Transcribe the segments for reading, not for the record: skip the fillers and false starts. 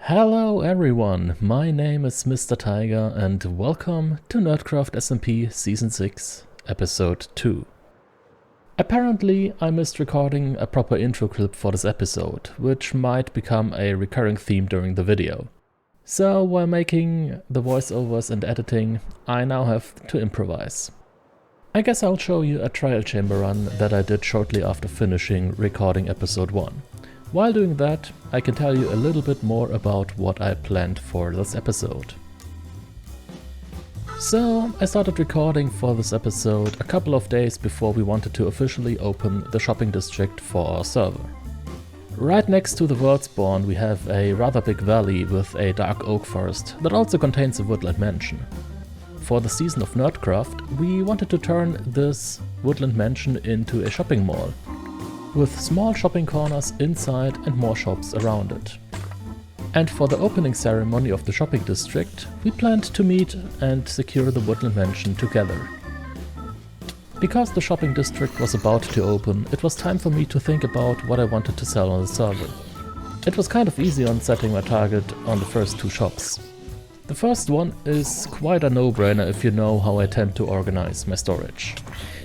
Hello everyone, my name is Mr. Tiger and welcome to Nerdcraft SMP Season 6, Episode 2. Apparently I missed recording a proper intro clip for this episode, which might become a recurring theme during the video. So while making the voiceovers and editing, I now have to improvise. I guess I'll show you a trial chamber run that I did shortly after finishing recording Episode 1. While doing that, I can tell you a little bit more about what I planned for this episode. So, I started recording for this episode a couple of days before we wanted to officially open the shopping district for our server. Right next to the world spawn we have a rather big valley with a dark oak forest that also contains a woodland mansion. For the season of Nerdcraft, we wanted to turn this woodland mansion into a shopping mall, with small shopping corners inside and more shops around it. And for the opening ceremony of the shopping district, we planned to meet and secure the woodland mansion together. Because the shopping district was about to open, it was time for me to think about what I wanted to sell on the server. It was kind of easy on setting my target on the first two shops. The first one is quite a no-brainer if you know how I tend to organize my storage.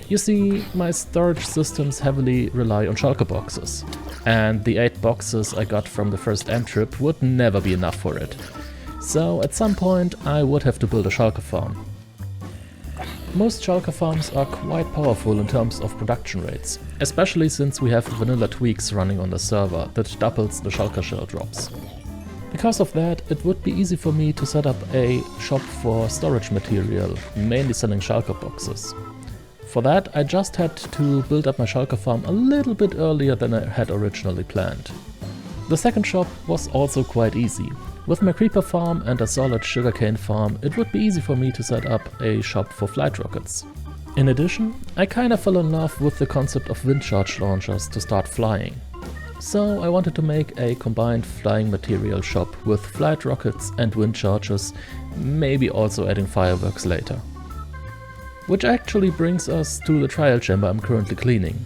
You see, my storage systems heavily rely on shulker boxes, and the 8 boxes I got from the first end trip would never be enough for it. So at some point I would have to build a shulker farm. Most shulker farms are quite powerful in terms of production rates, especially since we have vanilla tweaks running on the server that doubles the shulker shell drops. Because of that, it would be easy for me to set up a shop for storage material, mainly selling shulker boxes. For that, I just had to build up my shulker farm a little bit earlier than I had originally planned. The second shop was also quite easy. With my creeper farm and a solid sugarcane farm, it would be easy for me to set up a shop for flight rockets. In addition, I kinda fell in love with the concept of wind charge launchers to start flying. So I wanted to make a combined flying material shop with flight rockets and wind chargers, maybe also adding fireworks later. Which actually brings us to the trial chamber I'm currently cleaning.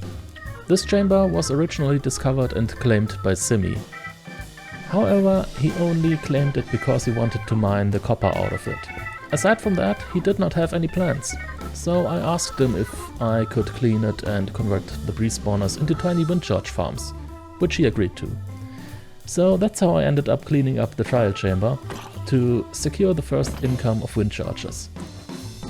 This chamber was originally discovered and claimed by Simi. However, he only claimed it because he wanted to mine the copper out of it. Aside from that, he did not have any plans. So I asked him if I could clean it and convert the breeze spawners into tiny wind charge farms, which he agreed to. So that's how I ended up cleaning up the trial chamber to secure the first income of wind chargers.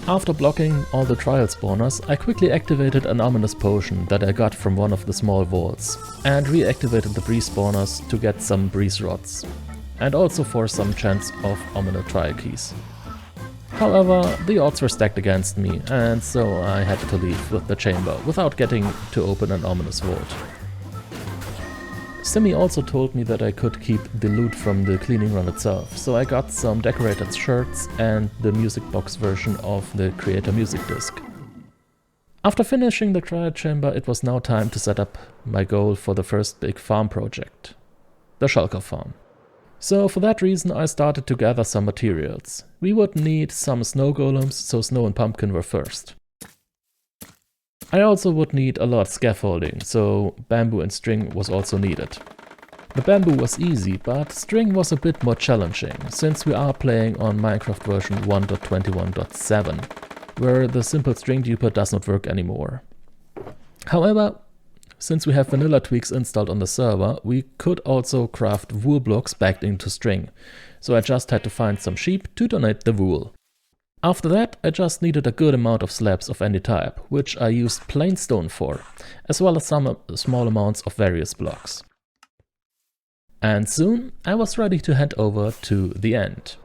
After blocking all the trial spawners, I quickly activated an ominous potion that I got from one of the small vaults, and reactivated the breeze spawners to get some breeze rods, and also for some chance of ominous trial keys. However, the odds were stacked against me, and so I had to leave with the chamber without getting to open an ominous vault. Simi also told me that I could keep the loot from the cleaning run itself, so I got some decorated shirts and the music box version of the Creator Music disc. After finishing the trial chamber, it was now time to set up my goal for the first big farm project, the shulker farm. So for that reason I started to gather some materials. We would need some snow golems, so snow and pumpkin were first. I also would need a lot of scaffolding, so bamboo and string was also needed. The bamboo was easy, but string was a bit more challenging, since we are playing on Minecraft version 1.21.7, where the simple string duper does not work anymore. However, since we have vanilla tweaks installed on the server, we could also craft wool blocks backed into string, so I just had to find some sheep to donate the wool. After that, I just needed a good amount of slabs of any type, which I used plain stone for, as well as some small amounts of various blocks. And soon I was ready to head over to the end.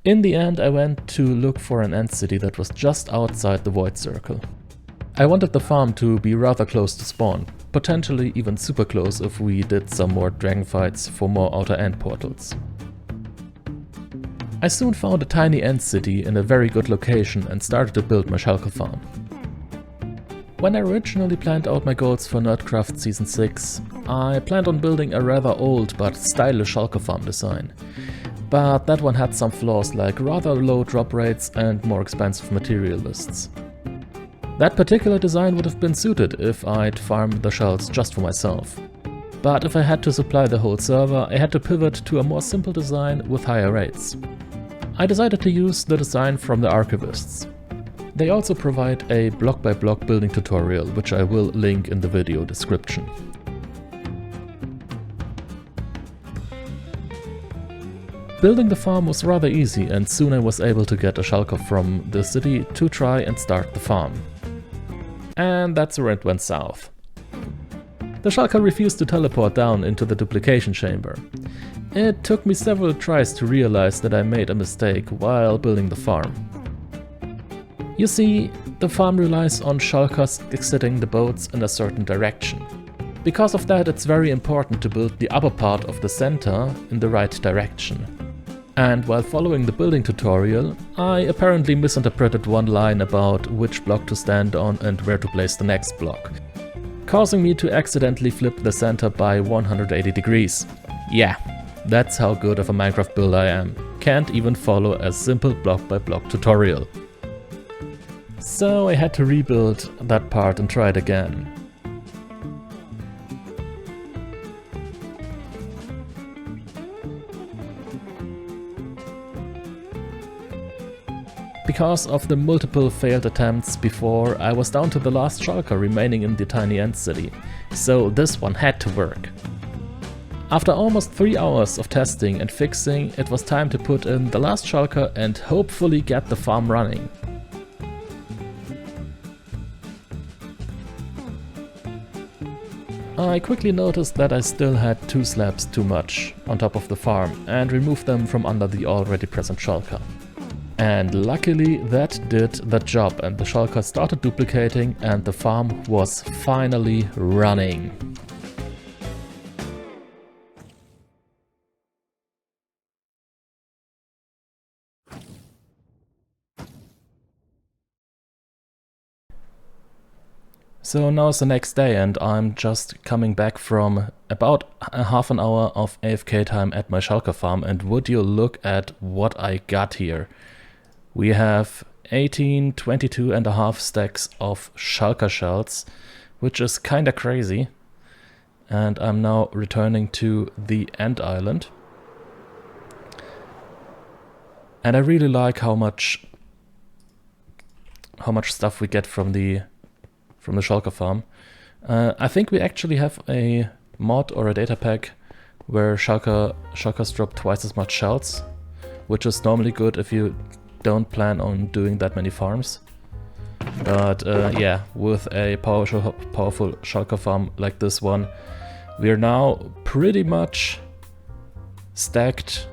In the end, I went to look for an end city that was just outside the void circle. I wanted the farm to be rather close to spawn, potentially even super close if we did some more dragon fights for more outer end portals. I soon found a tiny end city in a very good location and started to build my shulker farm. When I originally planned out my goals for Nerdcraft Season 6, I planned on building a rather old but stylish shulker farm design. But that one had some flaws like rather low drop rates and more expensive material lists. That particular design would have been suited if I'd farmed the shells just for myself. but if I had to supply the whole server, I had to pivot to a more simple design with higher rates. I decided to use the design from the archivists. They also provide a block-by-block building tutorial, which I will link in the video description. Building the farm was rather easy, and soon I was able to get a shulker from the city to try and start the farm. And that's where it went south. The shulker refused to teleport down into the duplication chamber. It took me several tries to realize that I made a mistake while building the farm. You see, the farm relies on shulkers exiting the boats in a certain direction. Because of that, it's very important to build the upper part of the center in the right direction. And while following the building tutorial, I apparently misinterpreted one line about which block to stand on and where to place the next block, causing me to accidentally flip the center by 180 degrees. Yeah, that's how good of a Minecraft builder I am. Can't even follow a simple block-by-block tutorial. So I had to rebuild that part and try it again. Because of the multiple failed attempts before, I was down to the last shulker remaining in the tiny ant city, so this one had to work. After almost 3 hours of testing and fixing, it was time to put in the last shulker and hopefully get the farm running. I quickly noticed that I still had 2 slabs too much on top of the farm and removed them from under the already present shulker. And luckily that did the job, and the shulker started duplicating and the farm was finally running. So now it's the next day and I'm just coming back from about a half an hour of AFK time at my shulker farm, and would you look at what I got here. We have 18, 22 and a half stacks of shulker shells, which is kinda crazy. And I'm now returning to the Ant Island. And I really like how much stuff we get from the shulker farm. I think we actually have a mod or a data pack where shulkers drop twice as much shells, which is normally good if you don't plan on doing that many farms. But yeah, with a powerful shulker farm like this one, we are now pretty much stacked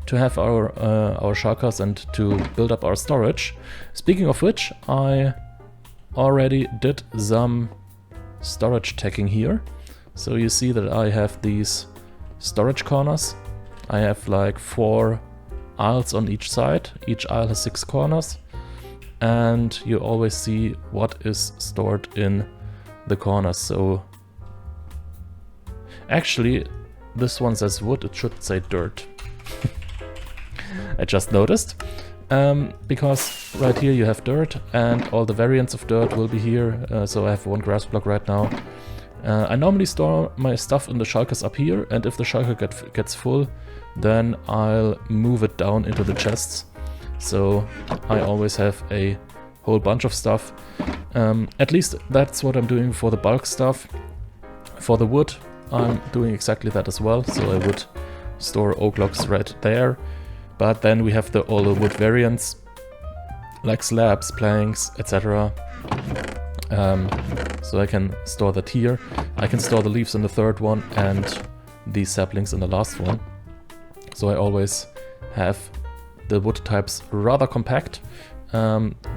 to have our shulkers and to build up our storage. Speaking of which, I already did some storage tagging here. So you see that I have these storage corners. I have like 4 aisles on each side. Each aisle has 6 corners. And you always see what is stored in the corners. So actually, this one says wood, it should say dirt. I just noticed. Because right here you have dirt and all the variants of dirt will be here. So I have 1 grass block right now. I normally store my stuff in the shulkers up here, and if the shulker gets full, then I'll move it down into the chests. So I always have a whole bunch of stuff. At least that's what I'm doing for the bulk stuff. For the wood, I'm doing exactly that as well. So I would store oak logs right there. But then we have all the wood variants, like slabs, planks, etc. So I can store that here. I can store the leaves in the 3rd one and the saplings in the last one. So I always have the wood types rather compact.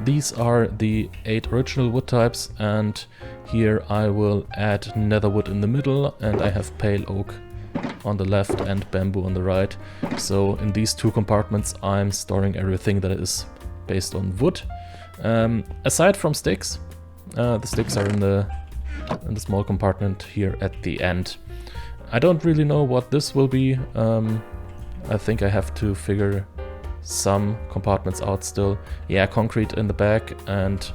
These are the 8 original wood types, and here I will add netherwood in the middle, and I have pale oak on the left and bamboo on the right. So in these 2 compartments I'm storing everything that is based on wood. Aside from sticks, the sticks are in the small compartment here at the end. I don't really know what this will be. I think I have to figure some compartments out still. Yeah, concrete in the back, and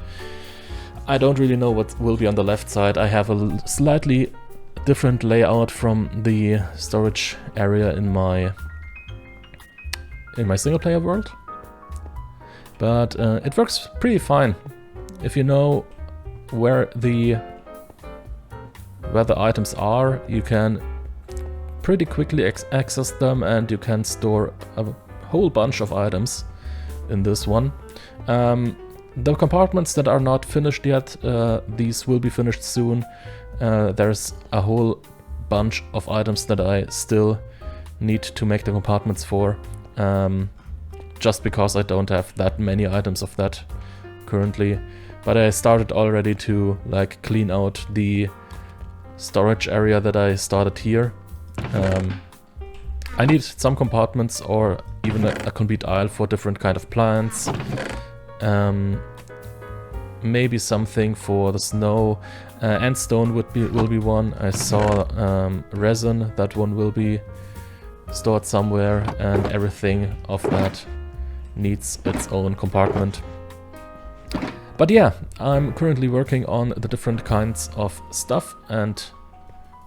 I don't really know what will be on the left side. I have a slightly different layout from the storage area in my single player world, but it works pretty fine. If you know where the items are, you can pretty quickly access them, and you can store a whole bunch of items in this one. The compartments that are not finished yet, these will be finished soon. There's a whole bunch of items that I still need to make the compartments for, just because I don't have that many items of that currently. But I started already to like clean out the storage area that I started here. I need some compartments or even a complete aisle for different kind of plants. Maybe something for the snow. And stone will be one. I saw resin, that one will be stored somewhere, and everything of that needs its own compartment. But yeah, I'm currently working on the different kinds of stuff, and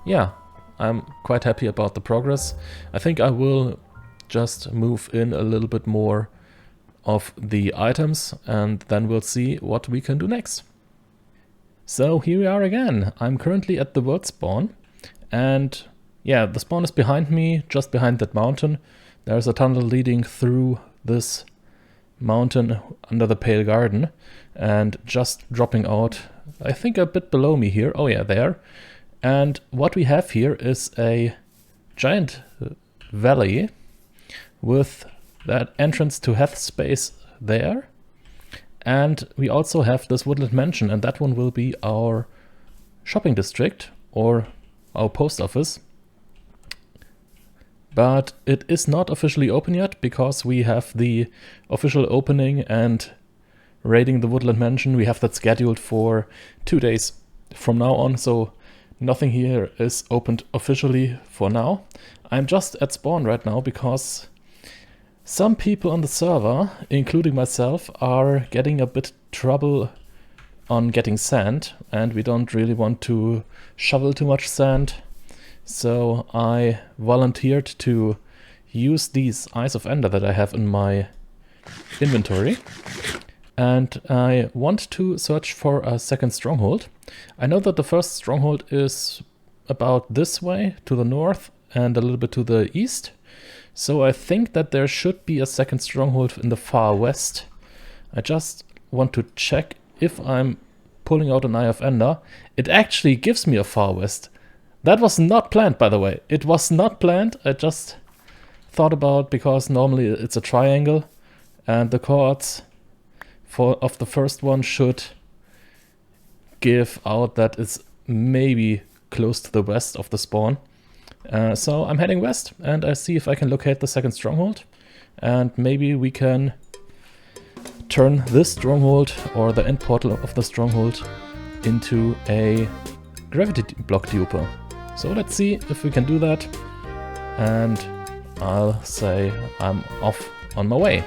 yeah, I'm quite happy about the progress. I think I will just move in a little bit more of the items, and then we'll see what we can do next. So here we are again. I'm currently at the world spawn, and yeah, the spawn is behind me, just behind that mountain. There's a tunnel leading through this mountain under the Pale Garden, and just dropping out, I think a bit below me here. Oh yeah, there. And what we have here is a giant valley with that entrance to Heth space there. And we also have this woodland mansion, and that one will be our shopping district or our post office. But it is not officially open yet, because we have the official opening and raiding the woodland mansion. We have that scheduled for 2 days from now on, so nothing here is opened officially for now. I'm just at spawn right now because some people on the server, including myself, are getting a bit trouble on getting sand, and we don't really want to shovel too much sand. So I volunteered to use these Eyes of Ender that I have in my inventory. And I want to search for a second stronghold. I know that the first stronghold is about this way to the north and a little bit to the east. So I think that there should be a second stronghold in the far west. I just want to check if I'm pulling out an Eye of Ender. It actually gives me a far west. That was not planned, by the way. It was not planned. I just thought about, because normally it's a triangle, and the chords of the first one should give out that it's maybe close to the west of the spawn. So I'm heading west, and I see if I can locate the second stronghold, and maybe we can turn this stronghold, or the end portal of the stronghold, into a gravity block duper. So let's see if we can do that, and I'll say I'm off on my way.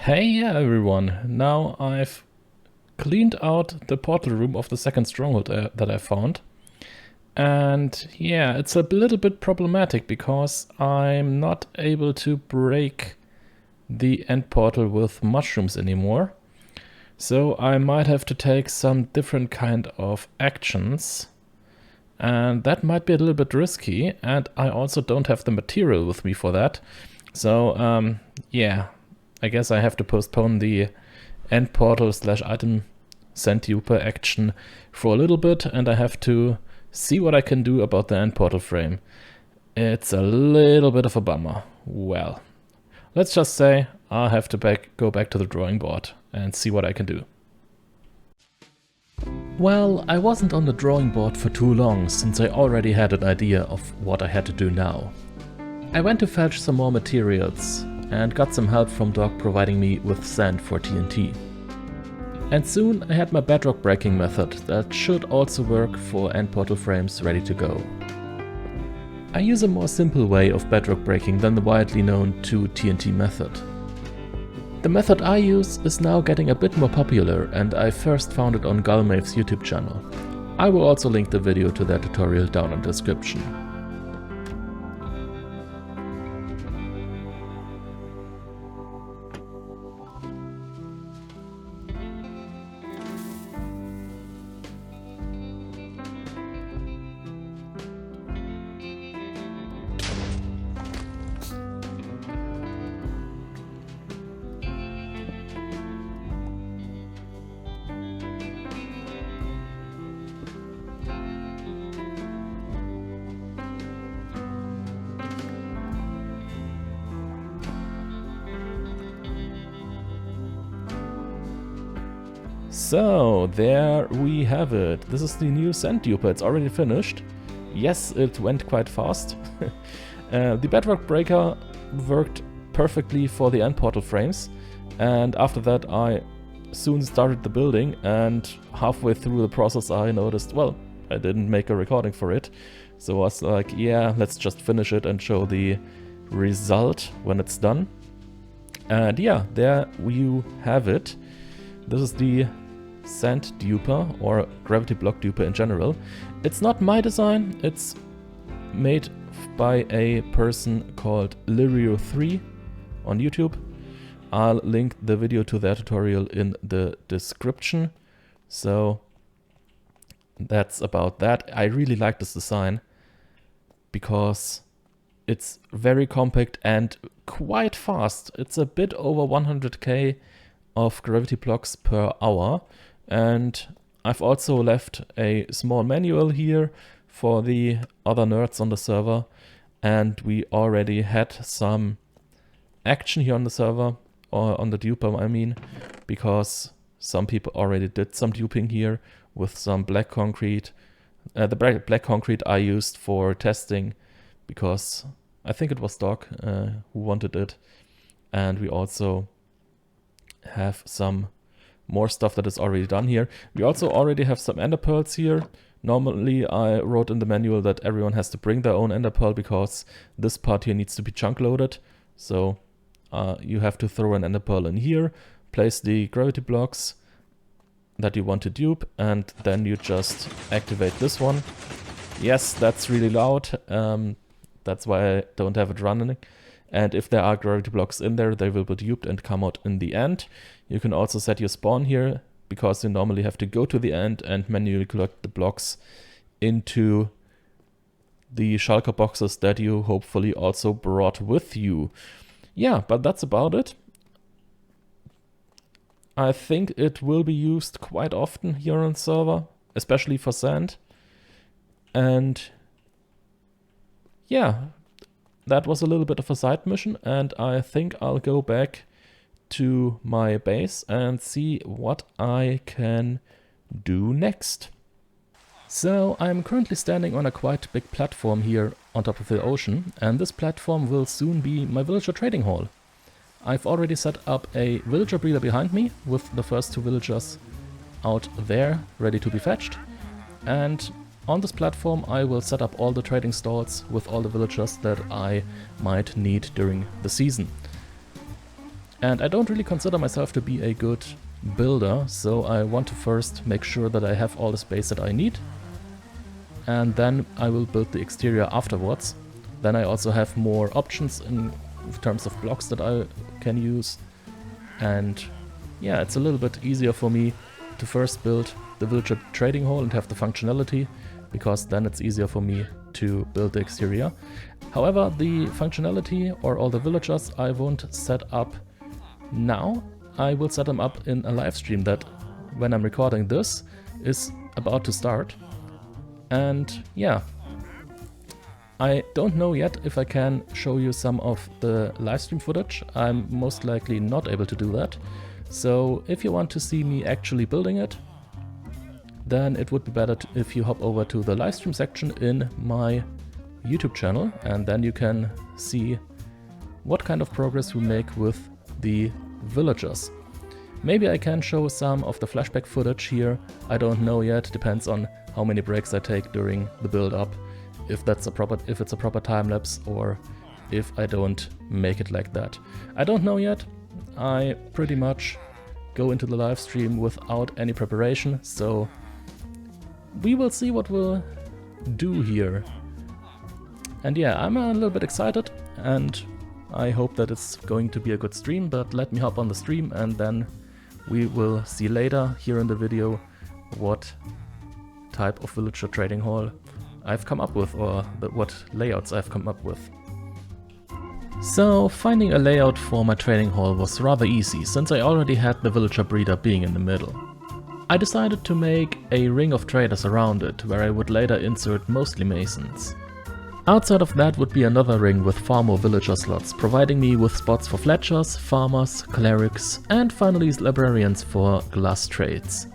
Hey, yeah, everyone. Now I've cleaned out the portal room of the second stronghold that I found. And yeah, it's a little bit problematic because I'm not able to break the end portal with mushrooms anymore. So I might have to take some different kind of actions. And that might be a little bit risky. And I also don't have the material with me for that. So yeah, I guess I have to postpone the end portal / item send duper action for a little bit, and I have to see what I can do about the end portal frame. It's a little bit of a bummer. Well, let's just say I'll have to go back to the drawing board and see what I can do. Well, I wasn't on the drawing board for too long, since I already had an idea of what I had to do now. I went to fetch some more materials and got some help from Doc providing me with sand for TNT. And soon I had my bedrock breaking method that should also work for end portal frames ready to go. I use a more simple way of bedrock breaking than the widely known 2 TNT method. The method I use is now getting a bit more popular, and I first found it on Gullmave's YouTube channel. I will also link the video to their tutorial down in the description. So, there we have it. This is the new sand duper. It's already finished. Yes, it went quite fast. The bedrock breaker worked perfectly for the end portal frames, and after that I soon started the building, and halfway through the process I noticed, well, I didn't make a recording for it. So I was like, yeah, let's just finish it and show the result when it's done. And yeah, there you have it. This is the sand duper, or gravity block duper in general. It's not my design, it's made by a person called Lirio3 on YouTube. I'll link the video to their tutorial in the description. So that's about that. I really like this design because it's very compact and quite fast. It's a bit over 100k of gravity blocks per hour, and I've also left a small manual here for the other nerds on the server, and we already had some action here on the server, or on the duper I mean, because some people already did some duping here with some black concrete. The black concrete I used for testing because I think it was Doc who wanted it, and we also have some more stuff that is already done here. We also already have some ender pearls here. Normally I wrote in the manual that everyone has to bring their own ender pearl because this part here needs to be chunk loaded. So you have to throw an ender pearl in here, place the gravity blocks that you want to dupe, and then you just activate this one. Yes, that's really loud. That's why I don't have it running. And if there are gravity blocks in there, they will be duped and come out in the end. You can also set your spawn here, because you normally have to go to the end and manually collect the blocks into the shulker boxes that you hopefully also brought with you. Yeah, but that's about it. I think it will be used quite often here on server, especially for sand. And yeah, that was a little bit of a side mission, and I think I'll go back to my base and see what I can do next. So I'm currently standing on a quite big platform here on top of the ocean, and this platform will soon be my villager trading hall. I've already set up a villager breeder behind me with the first 2 villagers out there ready to be fetched, and on this platform I will set up all the trading stalls with all the villagers that I might need during the season. And I don't really consider myself to be a good builder, so I want to first make sure that I have all the space that I need. And then I will build the exterior afterwards. Then I also have more options in terms of blocks that I can use. And yeah, it's a little bit easier for me to first build the villager trading hall and have the functionality, because then it's easier for me to build the exterior. However, the functionality or all the villagers I won't set up now. I will set them up in a live stream that, when I'm recording this, is about to start. And yeah, I don't know yet if I can show you some of the live stream footage. I'm most likely not able to do that. So if you want to see me actually building it, then it would be better if you hop over to the live stream section in my YouTube channel, and then you can see what kind of progress we make with the villagers. Maybe I can show some of the flashback footage here. I don't know yet, depends on how many breaks I take during the build up, if it's a proper time lapse or if I don't make it like that. I don't know yet. I pretty much go into the live stream without any preparation, so we will see what we'll do here. And yeah, I'm a little bit excited, and I hope that it's going to be a good stream, but let me hop on the stream and then we will see later here in the video what type of villager trading hall I've come up with, or what layouts I've come up with. So finding a layout for my trading hall was rather easy, since I already had the villager breeder being in the middle. I decided to make a ring of traders around it, where I would later insert mostly masons. Outside of that would be another ring with far more villager slots, providing me with spots for fletchers, farmers, clerics, and finally librarians for glass trades.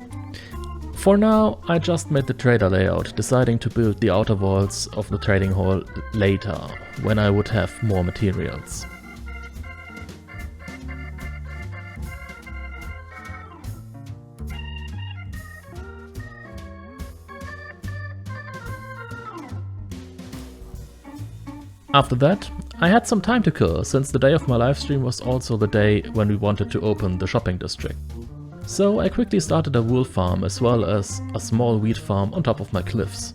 For now, I just made the trader layout, deciding to build the outer walls of the trading hall later, when I would have more materials. After that, I had some time to kill, since the day of my livestream was also the day when we wanted to open the shopping district. So I quickly started a wool farm as well as a small wheat farm on top of my cliffs.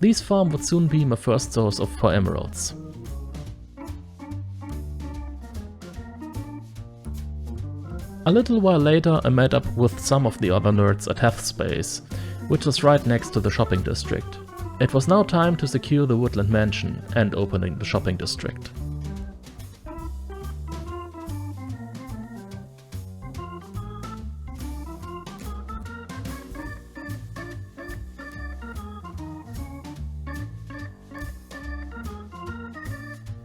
These farms would soon be my first source for emeralds. A little while later I met up with some of the other nerds at Heathspace, which is right next to the shopping district. It was now time to secure the woodland mansion and opening the shopping district.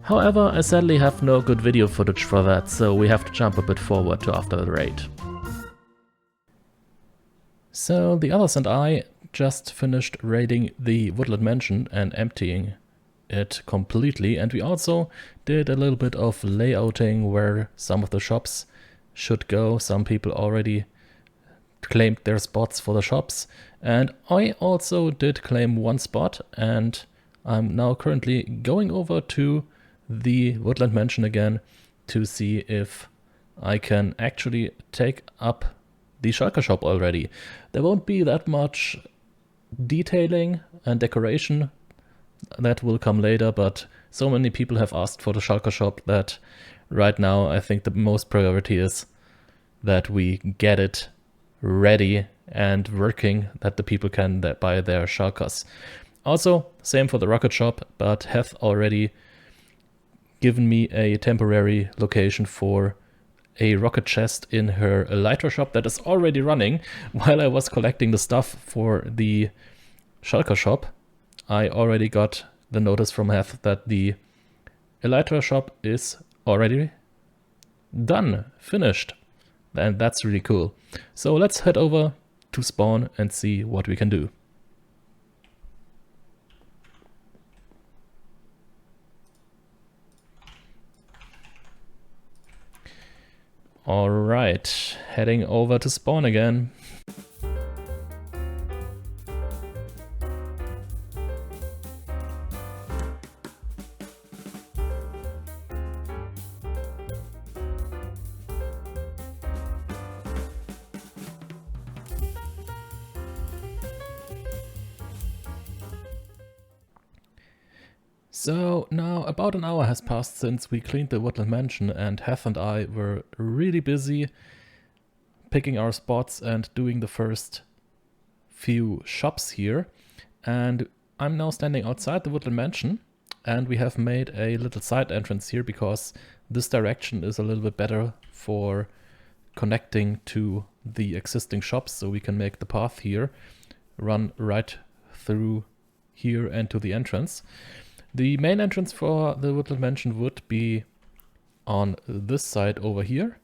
However, I sadly have no good video footage for that, so we have to jump a bit forward to after the raid. So the others and I just finished raiding the woodland mansion and emptying it completely, and we also did a little bit of layouting where some of the shops should go. Some people already claimed their spots for the shops, and I also did claim one spot, and I'm now currently going over to the woodland mansion again to see if I can actually take up the shulker shop already. There won't be that much detailing and decoration, that will come later, but so many people have asked for the shulker shop that right now I think the most priority is that we get it ready and working, that the people can buy their shulkers. Also, same for the rocket shop, but have already given me a temporary location for a rocket chest in her elytra shop that is already running. While I was collecting the stuff for the shulker shop, I already got the notice from Heth that the elytra shop is already done, finished, and that's really cool. So let's head over to spawn and see what we can do. Alright, heading over to spawn again. So now about an hour has passed since we cleaned the Woodland Mansion, and Heth and I were really busy picking our spots and doing the first few shops here. And I'm now standing outside the Woodland Mansion, and we have made a little side entrance here because this direction is a little bit better for connecting to the existing shops, so we can make the path here run right through here and to the entrance. The main entrance for the Woodland Mansion would be on this side over here,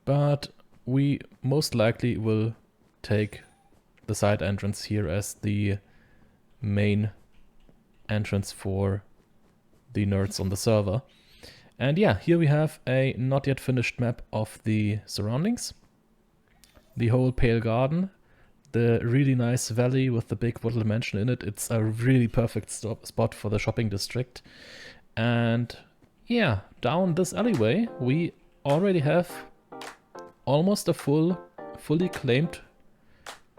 but we most likely will take the side entrance here as the main entrance for the nerds on the server. And yeah, here we have a not yet finished map of the surroundings. The whole Pale Garden, the really nice valley with the big Woodland Mansion in it. It's a really perfect spot for the shopping district. And yeah, down this alleyway we already have almost a fully claimed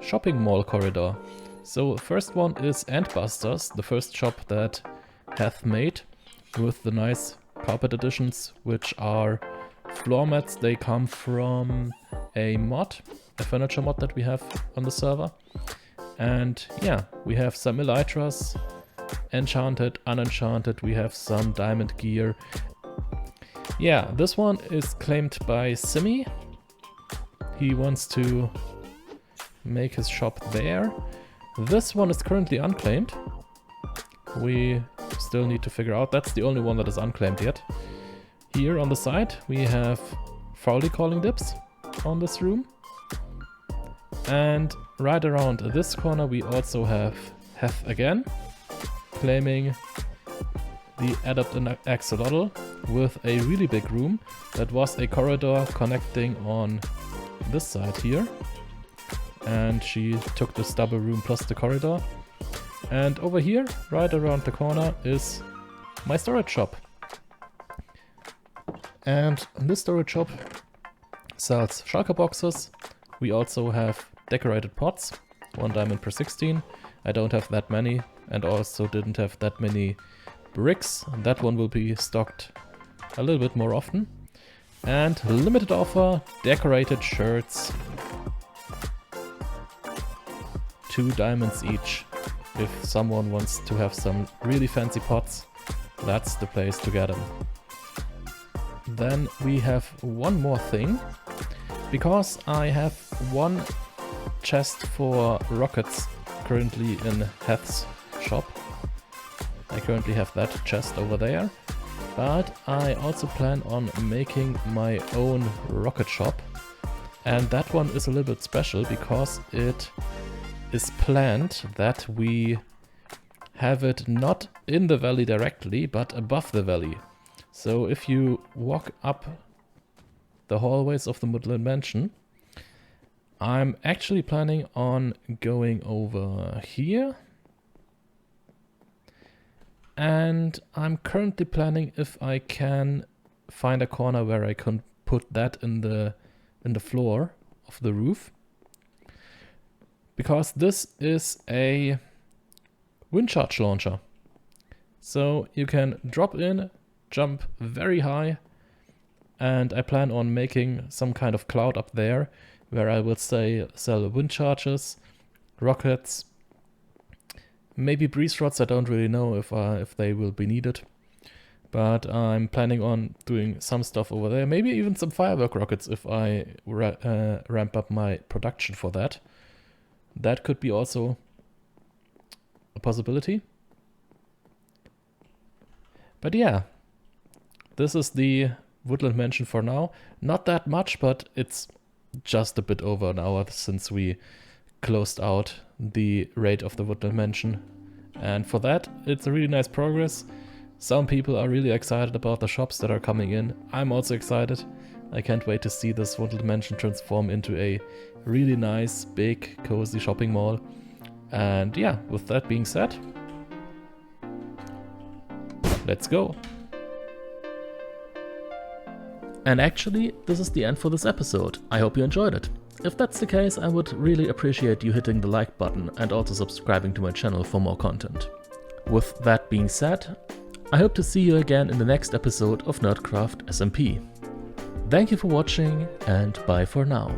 shopping mall corridor. So first one is Antbusters, the first shop that Heth made with the nice carpet additions, which are floor mats. They come from a mod, a furniture mod that we have on the server. And yeah, we have some elytras, enchanted, unenchanted, we have some diamond gear. Yeah, this one is claimed by Simi. He wants to make his shop there. This one is currently unclaimed. We still need to figure out, that's the only one that is unclaimed yet. Here on the side we have Fowly Calling Dips on this room. And right around this corner we also have Heth again, claiming the Adept and Axolotl with a really big room that was a corridor connecting on this side here. And she took the stubble room plus the corridor. And over here, right around the corner, is my storage shop. And this storage shop sells shulker boxes. We also have decorated pots, 1 diamond per 16. I don't have that many, and also didn't have that many bricks. That one will be stocked a little bit more often. And limited offer, decorated shirts, 2 diamonds each. If someone wants to have some really fancy pots, that's the place to get them. Then we have one more thing, because I have one chest for rockets currently in Heth's shop. I currently have that chest over there, but I also plan on making my own rocket shop, and that one is a little bit special because it is planned that we have it not in the valley directly, but above the valley. So if you walk up the hallways of the Woodland Mansion, I'm actually planning on going over here. And I'm currently planning if I can find a corner where I can put that in the floor of the roof. Because this is a wind charge launcher. So you can drop in, jump very high, and I plan on making some kind of cloud up there where I will sell wind charges, rockets, maybe breeze rods. I don't really know if they will be needed. But I'm planning on doing some stuff over there, maybe even some firework rockets if I ramp up my production for that. That could be also a possibility. But yeah, this is the Woodland Mansion for now. Not that much, but it's just a bit over an hour since we closed out the raid of the Woodland Mansion. And for that, it's a really nice progress. Some people are really excited about the shops that are coming in. I'm also excited. I can't wait to see this Woodland Mansion transform into a really nice, big, cozy shopping mall. And yeah, with that being said, let's go. And actually, this is the end for this episode. I hope you enjoyed it. If that's the case, I would really appreciate you hitting the like button and also subscribing to my channel for more content. With that being said, I hope to see you again in the next episode of Nerdcraft SMP. Thank you for watching and bye for now.